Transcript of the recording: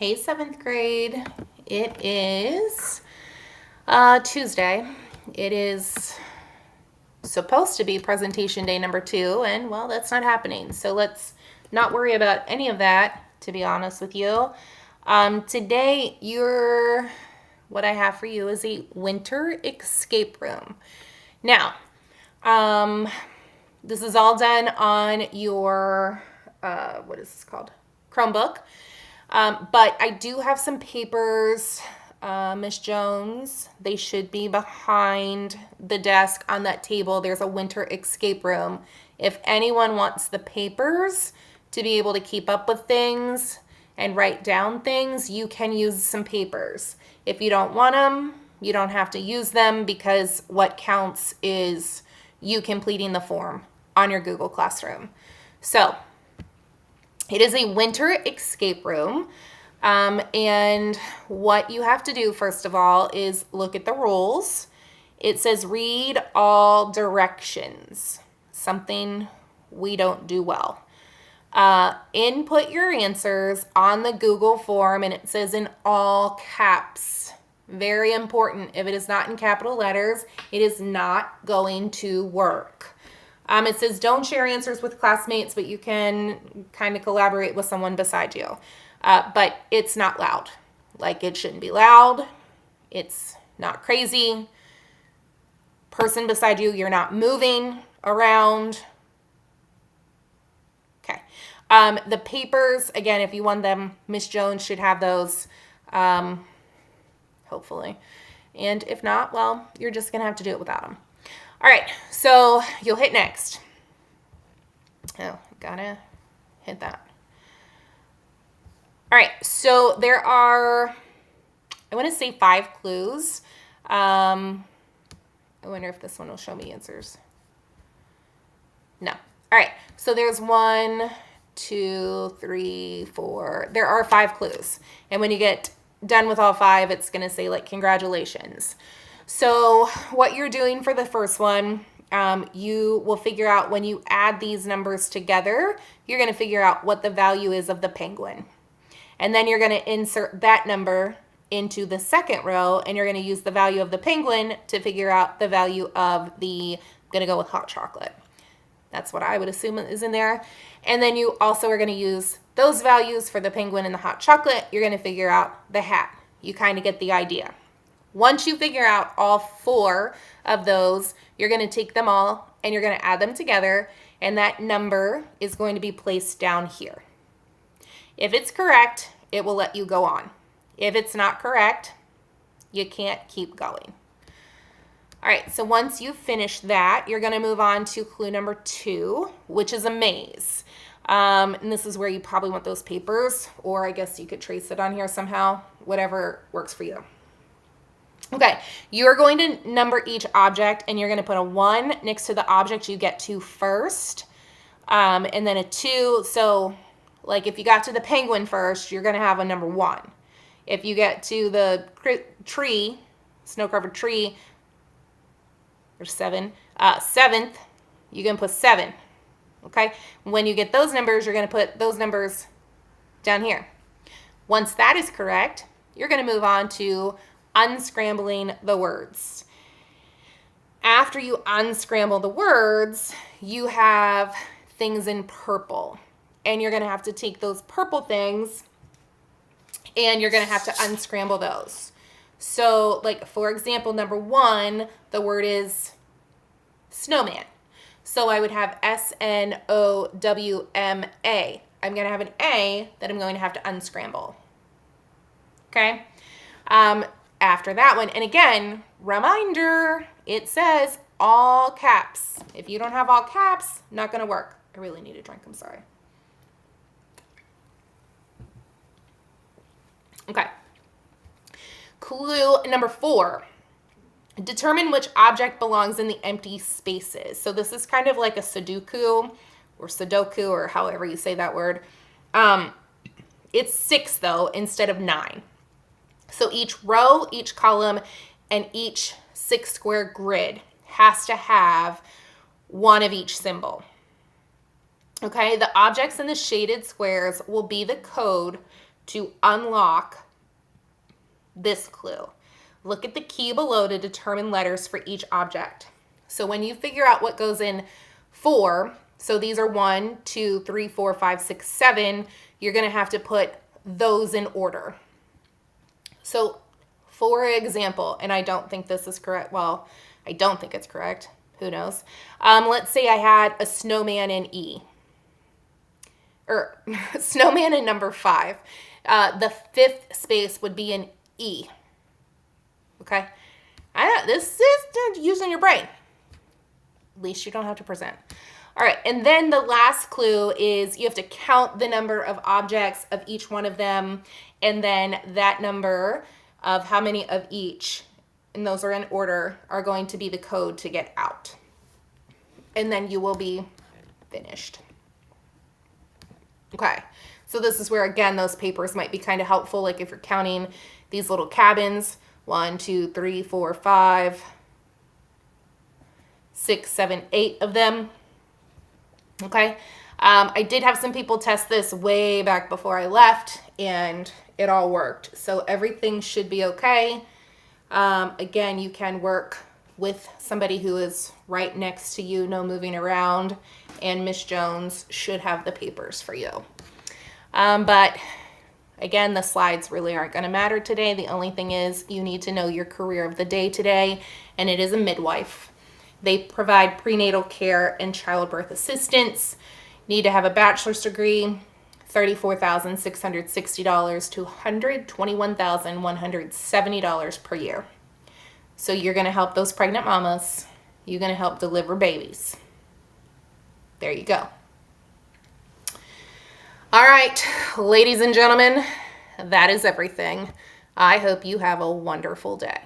Hey, seventh grade. It is Tuesday. It is supposed to be presentation day number 2, and well, that's not happening. So let's not worry about any of that, to be honest with you. Today, what I have for you is a winter escape room. Now, this is all done on your, what is this called? Chromebook. But I do have some papers, Miss Jones. They should be behind the desk on that table. There's a winter escape room. If anyone wants the papers to be able to keep up with things and write down things, you can use some papers. If you don't want them, you don't have to use them, because what counts is you completing the form on your Google Classroom. So it is a winter escape room. And what you have to do, first of all, is look at the rules. It says read all directions, something we don't do well. Input your answers on the Google form, and it says in all caps. Very important. If it is not in capital letters, it is not going to work. It says don't share answers with classmates, but you can kind of collaborate with someone beside you. But it's not loud. Like, it shouldn't be loud. It's not crazy. Person beside you, you're not moving around. Okay. The papers, again, if you want them, Miss Jones should have those, hopefully. And if not, well, you're just going to have to do it without them. All right, so you'll hit next. Oh, gotta hit that. All right, so there are, I want to say 5 clues. I wonder if this one will show me answers. No. All right, so there's 1, 2, 3, 4. There are 5 clues. And when you get done with all 5, it's going to say, like, congratulations. So what you're doing for the first one, you will figure out when you add these numbers together, you're going to figure out what the value is of the penguin. And then you're going to insert that number into the second row, and you're going to use the value of the penguin to figure out the value of the, I'm going to go with hot chocolate. That's what I would assume is in there. And then you also are going to use those values for the penguin and the hot chocolate. You're going to figure out the hat. You kind of get the idea. Once you figure out all 4 of those, you're going to take them all and you're going to add them together, and that number is going to be placed down here. If it's correct, it will let you go on. If it's not correct, you can't keep going. All right, so once you finish that, you're going to move on to clue number 2, which is a maze. And this is where you probably want those papers, or I guess you could trace it on here somehow, whatever works for you. Okay, you're going to number each object, and you're going to put a 1 next to the object you get to first, and then a 2. So, like, if you got to the penguin first, you're going to have a number 1. If you get to the tree, snow-covered tree, there's 7. 7th, you're going to put 7. Okay? When you get those numbers, you're going to put those numbers down here. Once that is correct, you're going to move on to unscrambling the words. After you unscramble the words, you have things in purple. And you're going to have to take those purple things and you're going to have to unscramble those. So, like, for example, number 1, the word is snowman. So I would have snowwma. I'm going to have an A that I'm going to have to unscramble. Okay? After that one, and again, reminder, it says all caps. If you don't have all caps, not going to work. I really need a drink, I'm sorry. Okay. Clue number 4. Determine which object belongs in the empty spaces. So this is kind of like a Sudoku, or however you say that word. It's 6, though, instead of 9. So each row, each column, and each 6-square grid has to have 1 of each symbol. Okay, the objects in the shaded squares will be the code to unlock this clue. Look at the key below to determine letters for each object. So when you figure out what goes in 4, so these are 1, 2, 3, 4, 5, 6, 7, you're going to have to put those in order. So for example, and I don't think this is correct. Well, I don't think it's correct. Who knows? Let's say I had a snowman in E. Or snowman in number 5. The 5th space would be in E. Okay? This is using your brain. At least you don't have to present. All right, and then the last clue is you have to count the number of objects of each one of them, and then that number of how many of each, and those are in order, are going to be the code to get out. And then you will be finished. Okay, so this is where, again, those papers might be kind of helpful, like if you're counting these little cabins, 1, 2, 3, 4, 5, 6, 7, 8 of them. Okay, I did have some people test this way back before I left, and it all worked. So everything should be okay. Again, you can work with somebody who is right next to you, no moving around, and Miss Jones should have the papers for you. But again, the slides really aren't going to matter today. The only thing is you need to know your career of the day today, and it is a midwife. They provide prenatal care and childbirth assistance. Need to have a bachelor's degree, $34,660 to $121,170 per year. So you're going to help those pregnant mamas. You're going to help deliver babies. There you go. All right, ladies and gentlemen, that is everything. I hope you have a wonderful day.